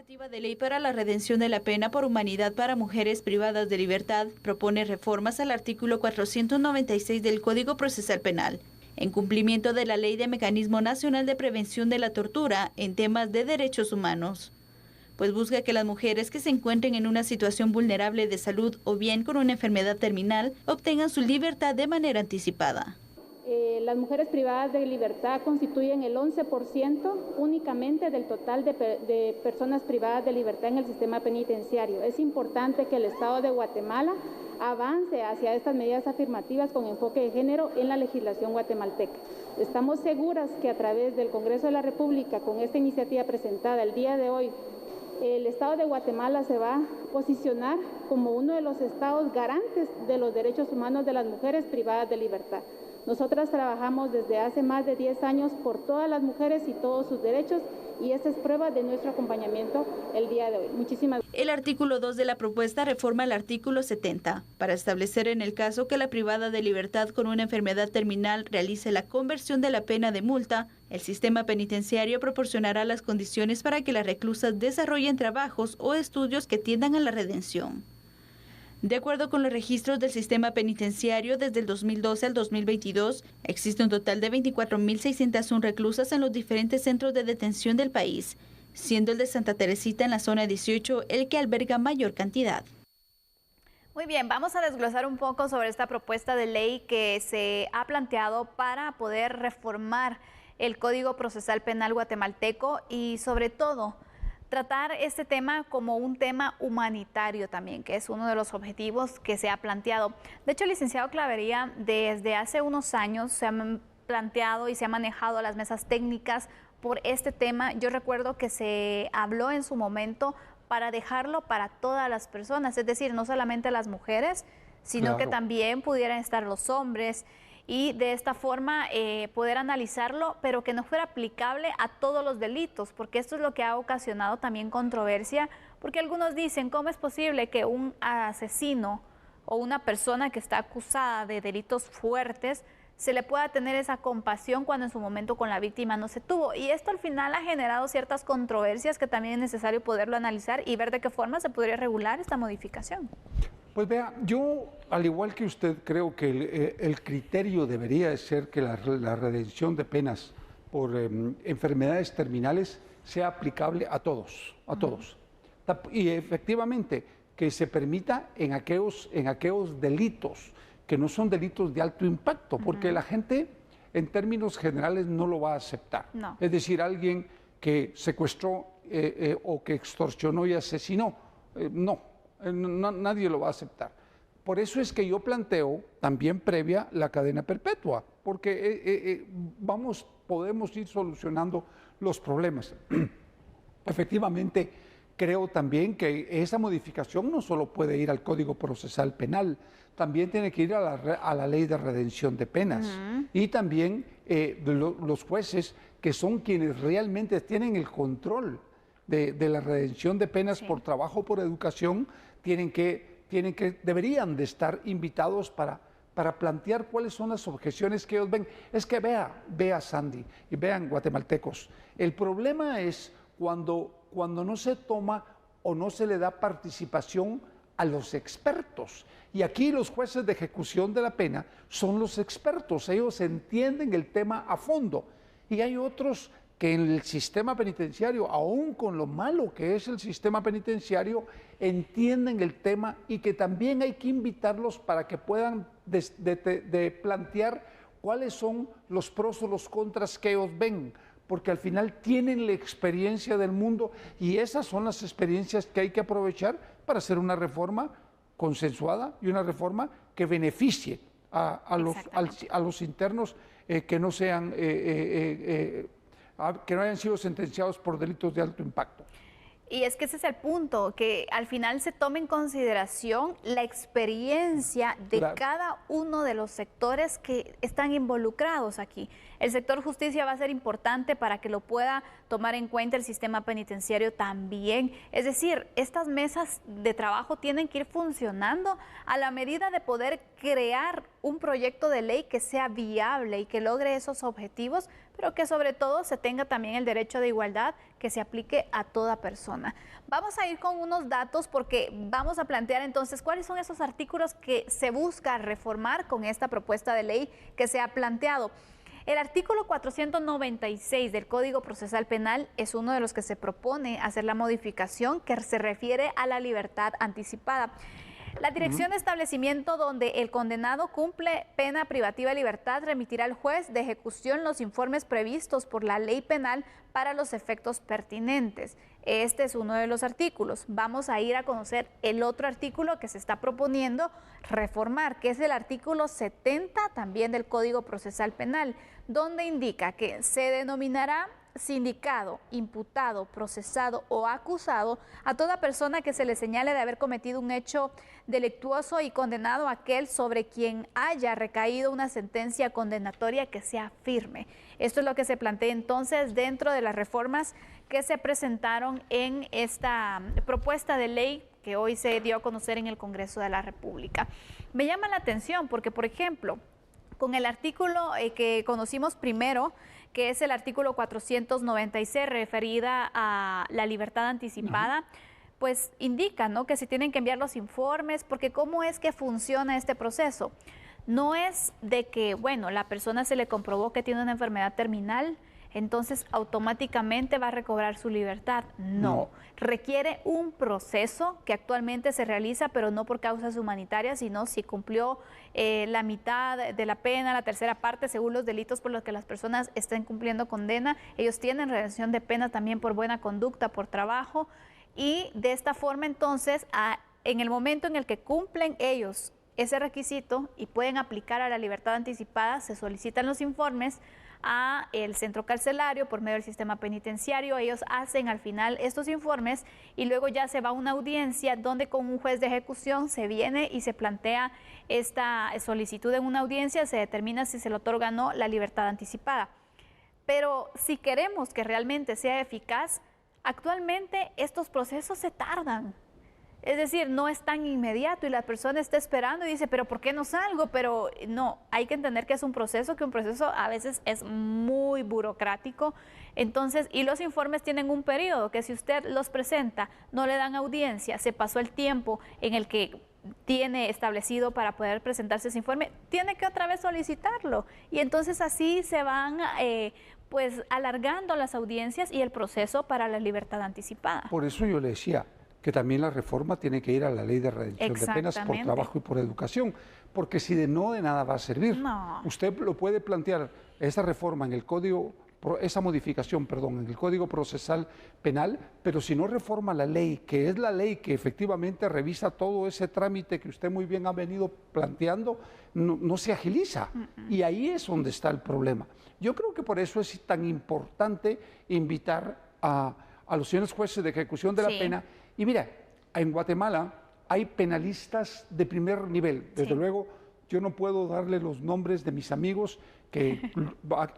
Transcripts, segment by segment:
Iniciativa de ley para la redención de la pena por humanidad para mujeres privadas de libertad propone reformas al artículo 496 del Código Procesal Penal, en cumplimiento de la Ley de Mecanismo Nacional de Prevención de la Tortura en temas de derechos humanos, pues busca que las mujeres que se encuentren en una situación vulnerable de salud o bien con una enfermedad terminal obtengan su libertad de manera anticipada. Las mujeres privadas de libertad constituyen el 11% únicamente del total de personas privadas de libertad en el sistema penitenciario. Es importante que el Estado de Guatemala avance hacia estas medidas afirmativas con enfoque de género en la legislación guatemalteca. Estamos seguras que a través del Congreso de la República, con esta iniciativa presentada el día de hoy, el Estado de Guatemala se va a posicionar como uno de los estados garantes de los derechos humanos de las mujeres privadas de libertad. Nosotras trabajamos desde hace más de 10 años por todas las mujeres y todos sus derechos, y esta es prueba de nuestro acompañamiento el día de hoy. Muchísimas gracias. El artículo 2 de la propuesta reforma el artículo 70 para establecer en el caso que la privada de libertad con una enfermedad terminal realice la conversión de la pena de multa, el sistema penitenciario proporcionará las condiciones para que las reclusas desarrollen trabajos o estudios que tiendan a la redención. De acuerdo con los registros del sistema penitenciario, desde el 2012 al 2022, existe un total de 24.601 reclusas en los diferentes centros de detención del país, siendo el de Santa Teresita en la zona 18 el que alberga mayor cantidad. Muy bien, vamos a desglosar un poco sobre esta propuesta de ley que se ha planteado para poder reformar el Código Procesal Penal guatemalteco y sobre todo tratar este tema como un tema humanitario también, que es uno de los objetivos que se ha planteado. De hecho, licenciado Clavería, desde hace unos años se han planteado y se ha manejado las mesas técnicas por este tema. Yo recuerdo que se habló en su momento para dejarlo para todas las personas, es decir, no solamente las mujeres, sino que también pudieran estar los hombres, y de esta forma poder analizarlo, pero que no fuera aplicable a todos los delitos, porque esto es lo que ha ocasionado también controversia, porque algunos dicen, ¿cómo es posible que un asesino o una persona que está acusada de delitos fuertes se le pueda tener esa compasión cuando en su momento con la víctima no se tuvo? Y esto al final ha generado ciertas controversias que también es necesario poderlo analizar y ver de qué forma se podría regular esta modificación. Pues vea, yo, al igual que usted, creo que el criterio debería ser que la redención de penas por enfermedades terminales sea aplicable a todos, Y efectivamente, que se permita en aquellos delitos que no son delitos de alto impacto, porque la gente, en términos generales, no lo va a aceptar. No. Es decir, alguien que secuestró o que extorsionó y asesinó, nadie lo va a aceptar. Por eso es que yo planteo también previa la cadena perpetua, porque podemos ir solucionando los problemas. Efectivamente, creo también que esa modificación no solo puede ir al Código Procesal Penal, también tiene que ir a la Ley de Redención de Penas. Y también los jueces, que son quienes realmente tienen el control de la redención de penas por trabajo, por educación, deberían de estar invitados para plantear cuáles son las objeciones que ellos ven. Es que vea Sandy, y vean guatemaltecos, el problema es cuando no se toma o no se le da participación a los expertos. Y aquí los jueces de ejecución de la pena son los expertos, ellos entienden el tema a fondo. Y hay otros que en el sistema penitenciario, aún con lo malo que es el sistema penitenciario, entienden el tema, y que también hay que invitarlos para que puedan plantear cuáles son los pros o los contras que ellos ven, porque al final tienen la experiencia del mundo, y esas son las experiencias que hay que aprovechar para hacer una reforma consensuada y una reforma que beneficie a los internos que no hayan sido sentenciados por delitos de alto impacto. Y es que ese es el punto, que al final se tome en consideración la experiencia de cada uno de los sectores que están involucrados aquí. El sector justicia va a ser importante para que lo pueda tomar en cuenta el sistema penitenciario también. Es decir, estas mesas de trabajo tienen que ir funcionando a la medida de poder crear un proyecto de ley que sea viable y que logre esos objetivos, pero que sobre todo se tenga también el derecho de igualdad que se aplique a toda persona. Vamos a ir con unos datos porque vamos a plantear entonces cuáles son esos artículos que se busca reformar con esta propuesta de ley que se ha planteado. El artículo 496 del Código Procesal Penal es uno de los que se propone hacer la modificación que se refiere a la libertad anticipada. La dirección de establecimiento donde el condenado cumple pena privativa de libertad remitirá al juez de ejecución los informes previstos por la ley penal para los efectos pertinentes. Este es uno de los artículos. Vamos a ir a conocer el otro artículo que se está proponiendo reformar, que es el artículo 70 también del Código Procesal Penal, donde indica que se denominará sindicado, imputado, procesado o acusado a toda persona que se le señale de haber cometido un hecho delictuoso y condenado a aquel sobre quien haya recaído una sentencia condenatoria que sea firme. Esto es lo que se plantea entonces dentro de las reformas que se presentaron en esta propuesta de ley que hoy se dio a conocer en el Congreso de la República. Me llama la atención porque, por ejemplo, con el artículo que conocimos primero, que es el artículo 496 referida a la libertad anticipada, pues indica, ¿no?, que se tienen que enviar los informes, porque ¿cómo es que funciona este proceso? No es de que, bueno, la persona se le comprobó que tiene una enfermedad terminal, entonces automáticamente va a recobrar su libertad. No, requiere un proceso que actualmente se realiza, pero no por causas humanitarias, sino si cumplió la mitad de la pena, la tercera parte, según los delitos por los que las personas estén cumpliendo condena. Ellos tienen redención de pena también por buena conducta, por trabajo, y de esta forma entonces, en el momento en el que cumplen ellos ese requisito y pueden aplicar a la libertad anticipada, se solicitan los informes a el centro carcelario por medio del sistema penitenciario. Ellos hacen al final estos informes y luego ya se va a una audiencia donde con un juez de ejecución se viene y se plantea esta solicitud en una audiencia, se determina si se le otorga o no la libertad anticipada. Pero si queremos que realmente sea eficaz, actualmente estos procesos se tardan. Es decir, no es tan inmediato y la persona está esperando y dice, pero ¿por qué no salgo? Pero no, hay que entender que es un proceso a veces es muy burocrático. Entonces, y los informes tienen un periodo que si usted los presenta, no le dan audiencia, se pasó el tiempo en el que tiene establecido para poder presentarse ese informe, tiene que otra vez solicitarlo. Y entonces así se van pues alargando las audiencias y el proceso para la libertad anticipada. Por eso yo le decía que también la reforma tiene que ir a la ley de redención de penas por trabajo y por educación, porque si de nada va a servir. No. Usted lo puede plantear, esa reforma en el código, esa modificación, perdón, en el Código Procesal Penal, pero si no reforma la ley, que es la ley que efectivamente revisa todo ese trámite que usted muy bien ha venido planteando, no se agiliza. Y ahí es donde está el problema. Yo creo que por eso es tan importante invitar a los señores jueces de ejecución de la pena. Y mira, en Guatemala hay penalistas de primer nivel. Desde luego, yo no puedo darle los nombres de mis amigos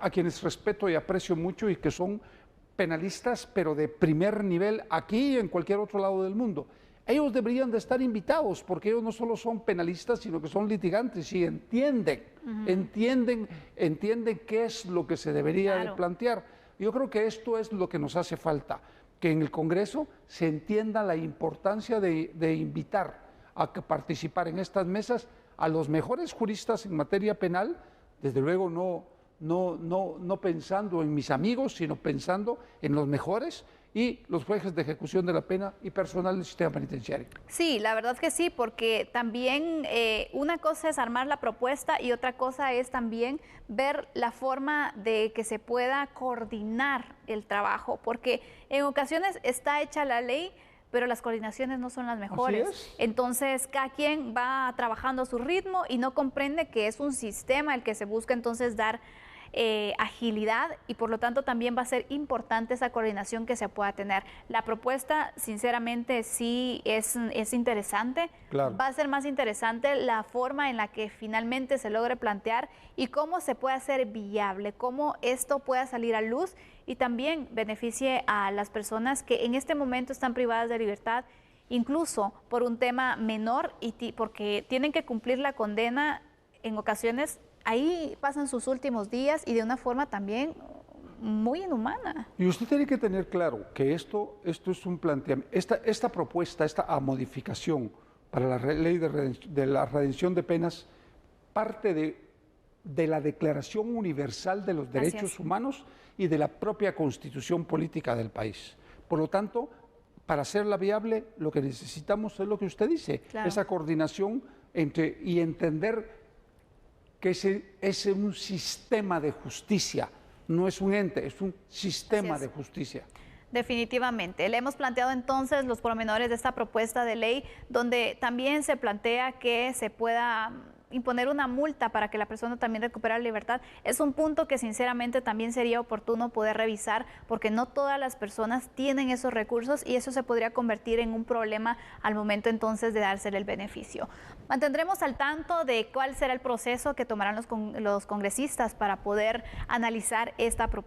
a quienes respeto y aprecio mucho y que son penalistas, pero de primer nivel aquí y en cualquier otro lado del mundo. Ellos deberían de estar invitados porque ellos no solo son penalistas, sino que son litigantes y entienden qué es lo que se debería de plantear. Yo creo que esto es lo que nos hace falta, que en el Congreso se entienda la importancia de invitar a participar en estas mesas a los mejores juristas en materia penal, desde luego no pensando en mis amigos, sino pensando en los mejores y los jueces de ejecución de la pena y personal del sistema penitenciario. Sí, la verdad que sí, porque también una cosa es armar la propuesta y otra cosa es también ver la forma de que se pueda coordinar el trabajo, porque en ocasiones está hecha la ley, pero las coordinaciones no son las mejores. Entonces, cada quien va trabajando a su ritmo y no comprende que es un sistema el que se busca entonces dar agilidad y por lo tanto también va a ser importante esa coordinación que se pueda tener. La propuesta, sinceramente, sí es interesante. Claro. Va a ser más interesante la forma en la que finalmente se logre plantear y cómo se puede hacer viable, cómo esto pueda salir a luz y también beneficie a las personas que en este momento están privadas de libertad, incluso por un tema menor y porque tienen que cumplir la condena en ocasiones. Ahí pasan sus últimos días y de una forma también muy inhumana. Y usted tiene que tener claro que esto es un planteamiento, esta propuesta, esta modificación para la ley de la redención de penas, parte de la Declaración Universal de los Derechos Humanos y de la propia Constitución Política del país. Por lo tanto, para hacerla viable, lo que necesitamos es lo que usted dice, esa coordinación y entender que es un sistema de justicia, no es un ente, es un sistema de justicia. Definitivamente. Le hemos planteado entonces los pormenores de esta propuesta de ley, donde también se plantea que se pueda imponer una multa para que la persona también recupere la libertad. Es un punto que sinceramente también sería oportuno poder revisar, porque no todas las personas tienen esos recursos y eso se podría convertir en un problema al momento entonces de dársele el beneficio. Mantendremos al tanto de cuál será el proceso que tomarán los congresistas para poder analizar esta propuesta.